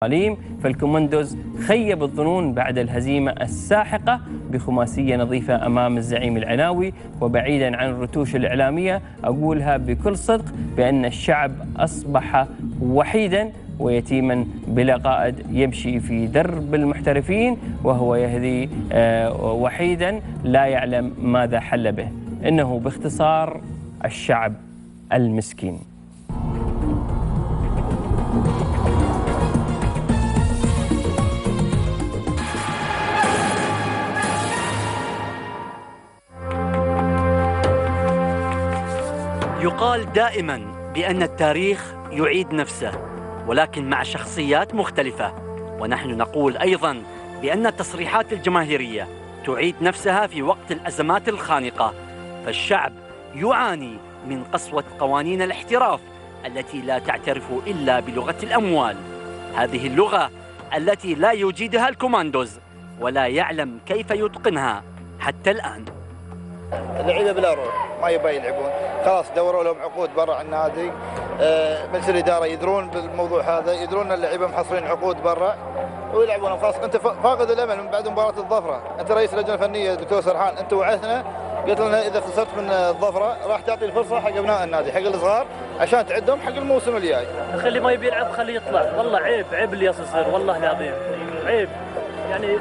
التعليم. فالكوماندوز خيب الظنون بعد الهزيمة الساحقة بخماسية نظيفة أمام الزعيم العناوي. وبعيدا عن الرتوش الإعلامية أقولها بكل صدق بأن الشعب أصبح وحيدا ويتيما بلا قائد يمشي في درب المحترفين وهو يهدي وحيدا لا يعلم ماذا حل به. إنه باختصار الشعب المسكين. يقال دائما بأن التاريخ يعيد نفسه ولكن مع شخصيات مختلفة، ونحن نقول أيضا بأن التصريحات الجماهيرية تعيد نفسها في وقت الأزمات الخانقة. فالشعب يعاني من قسوة قوانين الاحتراف التي لا تعترف إلا بلغة الأموال، هذه اللغة التي لا يجيدها الكوماندوز ولا يعلم كيف يتقنها حتى الآن. اللعيبه بلا روح ما يبغى يلعبون، خلاص دوروا لهم عقود برا النادي. مجلس الاداره يدرون بالموضوع هذا، يدرون ان اللعيبه محصلين عقود برا ويلعبون. خلاص انت فاقد الامل من بعد مباراه الظفره. انت رئيس اللجنه الفنيه الدكتور سرحان، انت وعدتنا قلت لنا اذا خسرت من الظفره راح تعطي الفرصه حق ابناء النادي، حق الصغار عشان تعدهم حق الموسم الجاي. خلي ما يبي يلعب خليه يطلع، والله عيب اللي يصير، والله العظيم عيب. يعني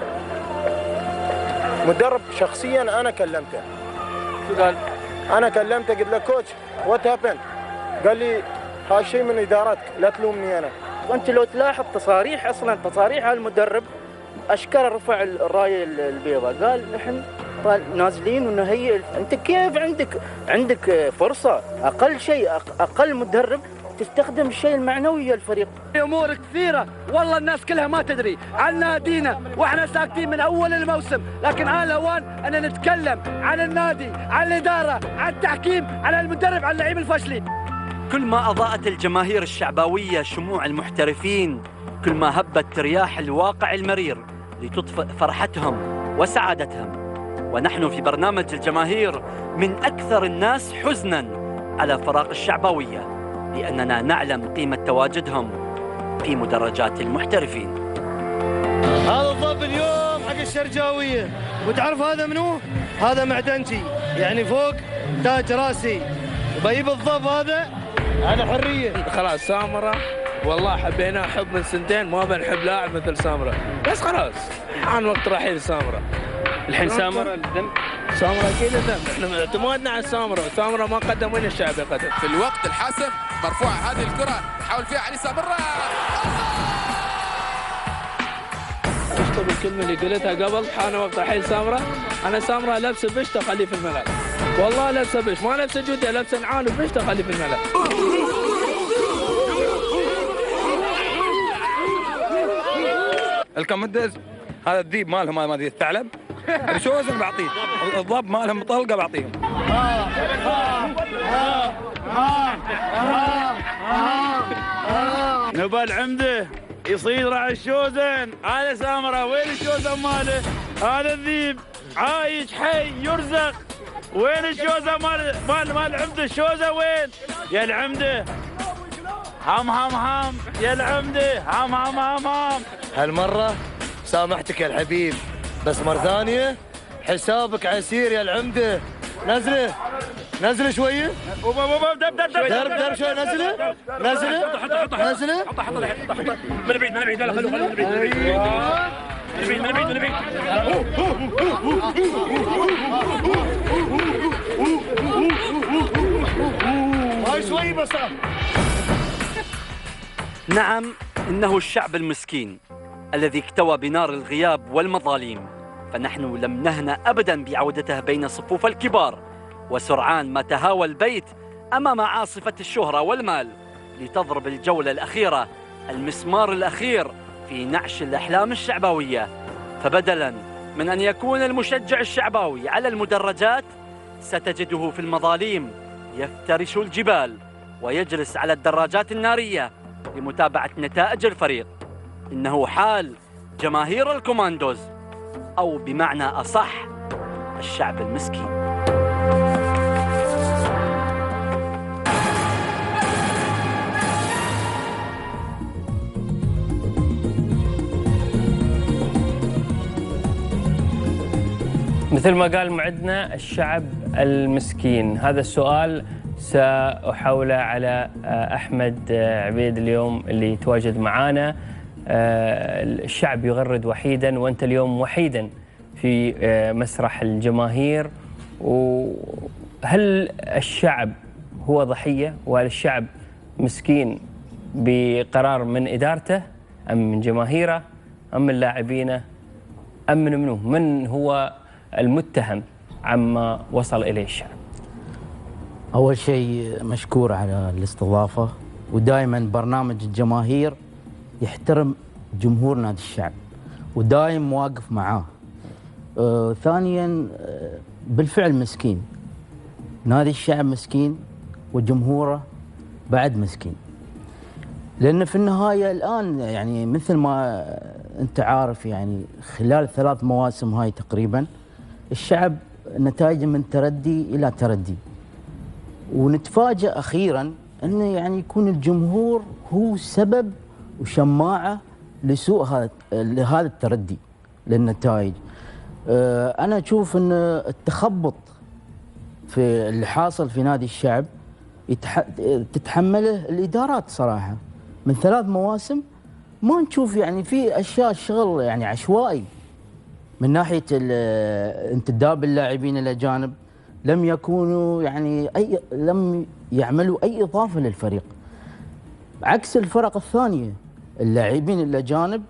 مدرب شخصيا انا كلمته، قال انا كلمته قلت له كوتش وات هابن، قال لي هذا شيء من ادارتك لا تلومني انا. وانت لو تلاحظ تصاريح المدرب اشكر رفع الرايه البيضاء، قال نحن نازلين ونهيئ. انت كيف عندك فرصه اقل شيء اقل مدرب تستخدم الشيء المعنوي للفريق. امور كثيره والله الناس كلها ما تدري عن نادينا واحنا ساكتين من اول الموسم، لكن آن الاوان ان نتكلم عن النادي، عن الاداره، عن التحكيم، عن المدرب، عن اللعيب الفاشلين. كل ما اضاءت الجماهير الشعباويه شموع المحترفين كل ما هبت رياح الواقع المرير لتطفئ فرحتهم وسعادتهم. ونحن في برنامج الجماهير من اكثر الناس حزنا على فراق الشعباويه، لأننا نعلم قيمة تواجدهم في مدرجات المحترفين. هذا الضب اليوم حق الشرجاوية، وتعرف هذا منو؟ هذا معدنجي، يعني فوق تاج راسي. بجيب الضب هذا على حرية. خلاص سامرة والله حبيناه حب من سنتين، ما بنحب لاعب مثل سامرة، بس خلاص حان وقت رحيل سامرة. الحين سامرة الذنب، سامرة اكيد الذنب، احنا اعتمادنا على سامرة ما قدم وين الشعب يقدم. في الوقت الحاسم مرفوعة هذه الكرة يحاول فيها علي سامرة. اشطب الكلمة اللي قلتها قبل، حان وقت رحيل سامرة. انا سامرة لبس بشت اخليه في الملعب، والله لبسه بش ما لبسه جودة، لبسه نعال وبشت اخليه في الملعب. الكوماندوز هذا الذيب مالهم، ما ادري الثعلب شو وزن بعطيه، الضب مالهم طلقه بعطيهم. نبى العمده يصيد رع الشوزن، هذا سامره وين الشوزن ماله؟ هذا الذيب عايش حي يرزق، وين الشوزه مال العمده؟ الشوزه وين؟ يا العمده هم يا العمده هم. هالمره سامحتك يا الحبيب، بس مرة ثانية حسابك عسير يا العمدة. نزله شوية. درب شوية. نزله. من بعيد لا خلوه من بعيد. هاي شوي بس. نعم، إنه الشعب المسكين الذي اكتوى بنار الغياب والمظالم، فنحن لم نهنأ أبدا بعودته بين صفوف الكبار. وسرعان ما تهاوى البيت أمام عاصفة الشهرة والمال لتضرب الجولة الأخيرة المسمار الأخير في نعش الأحلام الشعباوية. فبدلا من أن يكون المشجع الشعباوي على المدرجات ستجده في المظالم يفترش الجبال ويجلس على الدراجات النارية لمتابعة نتائج الفريق. إنه حال جماهير الكوماندوز، أو بمعنى أصح الشعب المسكين. مثل ما قال معدنا الشعب المسكين، هذا السؤال سأحاوله على أحمد عبيد اليوم اللي تواجد معانا. الشعب يغرد وحيدا وأنت اليوم وحيدا في مسرح الجماهير، وهل الشعب هو ضحية وهل الشعب مسكين بقرار من إدارته أم من جماهيره أم من لاعبينه أم من منه؟ من هو المتهم عما وصل إليه الشعب؟ أول شيء مشكور على الاستضافة، ودائما برنامج الجماهير يحترم جمهور نادي الشعب ودائم واقف معاه. ثانيا بالفعل مسكين، نادي الشعب مسكين وجمهوره بعد مسكين، لأن في النهاية الآن يعني مثل ما أنت عارف يعني خلال 3 مواسم هاي تقريبا الشعب نتائجه من تردي إلى تردي، ونتفاجأ أخيرا أنه يعني يكون الجمهور هو سبب وشماعة لسوء هذا التردي للنتائج. أنا أشوف أن التخبط في اللي حاصل في نادي الشعب تتحمله الإدارات صراحة. من 3 مواسم ما نشوف يعني في أشياء شغل يعني عشوائي من ناحية انتداب اللاعبين الأجانب، لم يكونوا يعني لم يعملوا أي إضافة للفريق، عكس الفرق الثانية اللاعبين الأجانب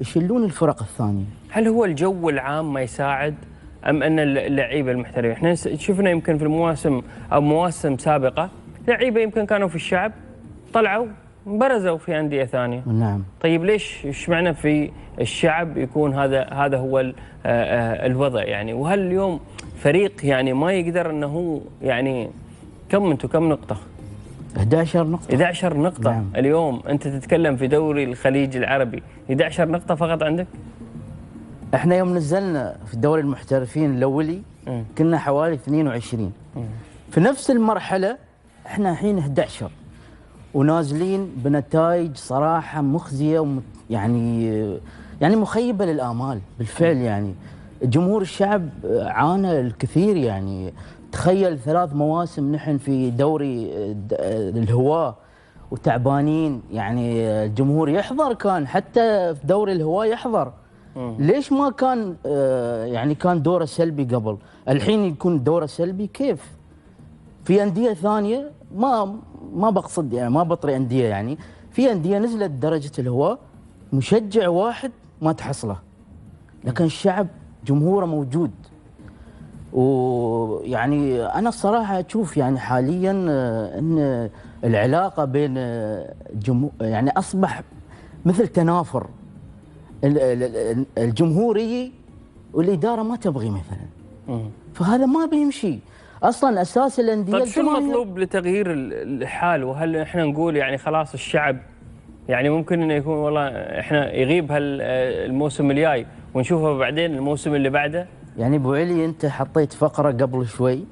يشلون الفرق الثانية. هل هو الجو العام ما يساعد أم أن اللعيبة المحترفين؟ احنا شفنا يمكن في المواسم أو مواسم سابقة لعيبة يمكن كانوا في الشعب طلعوا برزوا في أندية ثانية. نعم. طيب ليش اشمعنى في الشعب يكون هذا هو الوضع يعني؟ وهل اليوم فريق يعني ما يقدر أنه يعني كم نقطة؟ 11 نقطة. 11 نقطة. نعم. اليوم أنت تتكلم في دوري الخليج العربي 11 نقطة فقط عندك؟ احنا يوم نزلنا في دوري المحترفين الأولي كنا حوالي 22. في نفس المرحلة احنا الحين 11 ونازلين بنتائج صراحة مخزية يعني مخيبة للآمال بالفعل. يعني جمهور الشعب عانى الكثير، يعني تخيل 3 مواسم نحن في دوري الهواة وتعبانين، يعني الجمهور يحضر، كان حتى في دوري الهواة يحضر. ليش ما كان يعني كان دوره سلبي قبل؟ الحين يكون دوره سلبي كيف؟ في أندية ثانية ما بقصد يعني ما بطري أندية، يعني في أندية نزلت درجة الهواء مشجع واحد ما تحصله، لكن الشعب جمهوره موجود. ويعني أنا الصراحة أشوف يعني حاليا أن العلاقة بين يعني أصبح مثل تنافر، الجمهوري والإدارة ما تبغي مثلا، فهذا ما بيمشي اصلا. اساس الانديه. طيب شو المطلوب لتغيير الحال؟ وهل احنا نقول يعني خلاص الشعب يعني ممكن انه يكون والله احنا يغيب هالموسم الجاي ونشوفه بعدين الموسم اللي بعده؟ يعني ابو علي انت حطيت فقره قبل شوي،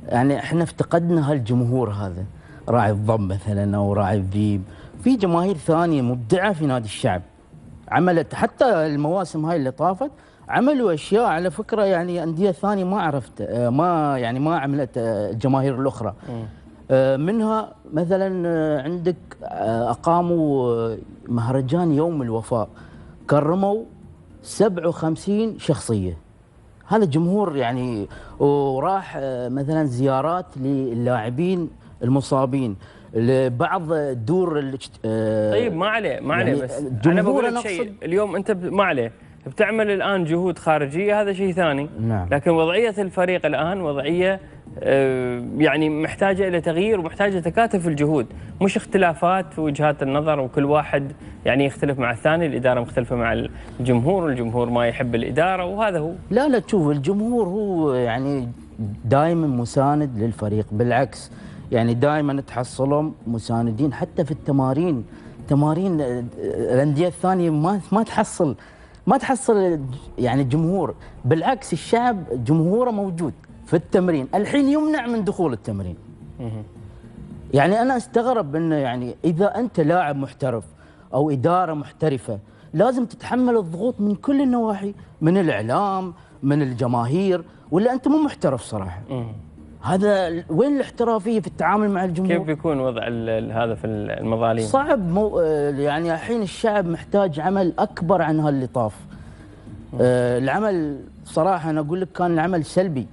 يعني احنا افتقدنا هالجمهور هذا، راعي الضب مثلا او راعي الذيب، في جماهير ثانيه مبدعه في نادي الشعب عملت حتى المواسم هاي اللي طافت، عملوا اشياء على فكره يعني انديه ثانيه ما عرفت ما عملت الجماهير الاخرى. منها مثلا عندك اقاموا مهرجان يوم الوفاء، كرموا 57 شخصيه، هذا الجمهور يعني، وراح مثلا زيارات للاعبين المصابين لبعض الدور. طيب ما عليه يعني بس انا بقول لك شيء اليوم، انت ما عليه بتعمل الآن جهود خارجية، هذا شيء ثاني. نعم. لكن وضعية الفريق الآن وضعية يعني محتاجة إلى تغيير ومحتاجة تكاتف الجهود، مش اختلافات في وجهات النظر وكل واحد يعني يختلف مع الثاني، الإدارة مختلفة مع الجمهور والجمهور ما يحب الإدارة، وهذا هو. لا تشوف الجمهور هو يعني دائما مساند للفريق، بالعكس يعني دائما تحصلهم مساندين حتى في التمارين. تمارين الأندية الثانية ما تحصل يعني الجمهور، بالعكس الشعب جمهوره موجود في التمرين، الحين يمنع من دخول التمرين. يعني أنا استغرب أنه يعني إذا أنت لاعب محترف أو إدارة محترفة لازم تتحمل الضغوط من كل النواحي، من الاعلام، من الجماهير، ولا انت مو محترف صراحه. هذا وين الاحترافيه في التعامل مع الجمهور؟ كيف بيكون وضع هذا في المظالم؟ صعب. يعني الحين الشعب محتاج عمل اكبر عن هاللي طاف. العمل صراحه انا اقول لك كان العمل سلبي،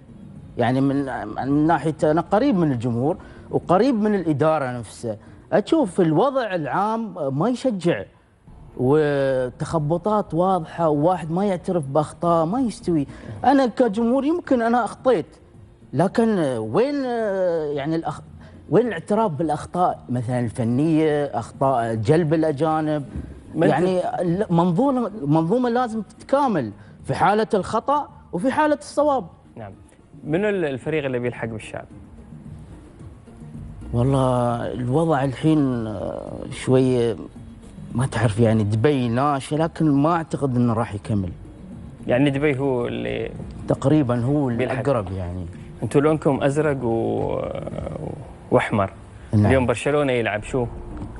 يعني من ناحيه انا قريب من الجمهور وقريب من الاداره نفسها، اشوف الوضع العام ما يشجع، وتخبطات واضحه، وواحد ما يعترف باخطاء ما يستوي. انا كجمهور يمكن انا اخطيت، لكن وين يعني وين الاعتراف بالاخطاء مثلا الفنيه، اخطاء جلب الاجانب؟ يعني منظومه لازم تتكامل في حاله الخطا وفي حاله الصواب. نعم. منو الفريق اللي بيلحق بالشعب؟ والله الوضع الحين شويه ما تعرف، يعني دبي ناشئه لكن ما اعتقد انه راح يكمل. يعني دبي هو اللي تقريبا هو الاقرب. يعني انتم لونكم ازرق واحمر. نعم. اليوم برشلونه يلعب شو؟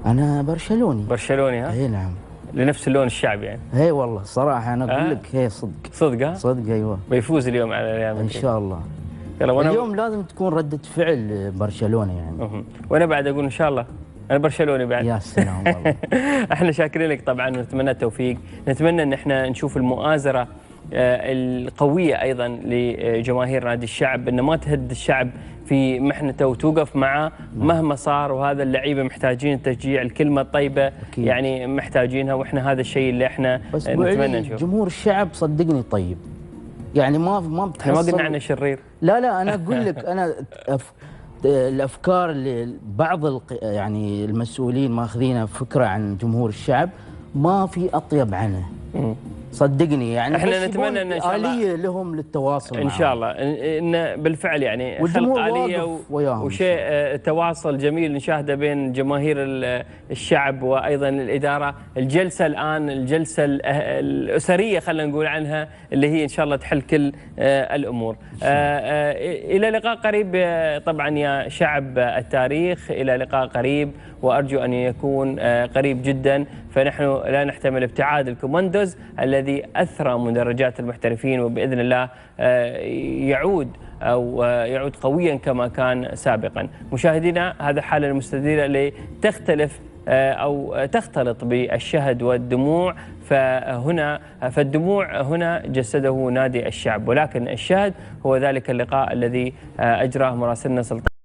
انا برشلوني ها؟ اي نعم. لنفس اللون الشعبي يعني. اي والله صراحه انا اقول لك هي صدق. ها؟ صدق ايوه. بيفوز اليوم على ريال مدريد ان شاء الله. اليوم لازم تكون رده فعل برشلونه يعني. وانا بعد اقول ان شاء الله انا برشلوني بعد. يا سلام والله. احنا شاكرين لك طبعا ونتمنى التوفيق، نتمنى ان احنا نشوف المؤازره القويه ايضا لجماهير نادي الشعب، ان ما تهد الشعب في محنته وتوقف معه مهما صار. وهذا اللعيبه محتاجين التشجيع، الكلمه الطيبه أكيد. يعني محتاجينها، واحنا هذا الشيء اللي احنا نتمنى نشوفه. جمهور الشعب صدقني طيب، يعني ما بتحصل. ما قلنا عنه شرير. لا انا اقول لك انا الافكار اللي بعض يعني المسؤولين ماخذينها فكره عن جمهور الشعب ما في اطيب عنه. صدقني يعني احنا نتمنى ان شاء الله آلية لهم للتواصل ان شاء الله، ان بالفعل يعني خلق آلية وشيء تواصل جميل نشاهده بين جماهير الشعب وايضا الاداره. الجلسه الان الجلسه الاسريه خلينا نقول عنها، اللي هي ان شاء الله تحل كل الامور. الى لقاء قريب طبعا يا شعب التاريخ، الى لقاء قريب وارجو ان يكون قريب جدا. فنحن لا نحتمل ابتعاد الكوماندوز الذي أثرى مدرجات المحترفين، وبإذن الله يعود قويا كما كان سابقا. مشاهدينا هذا حالة المستديرة اللي تختلف أو تختلط بالشهد والدموع، فالدموع هنا جسده نادي الشعب، ولكن الشهد هو ذلك اللقاء الذي أجراه مراسلنا سلطان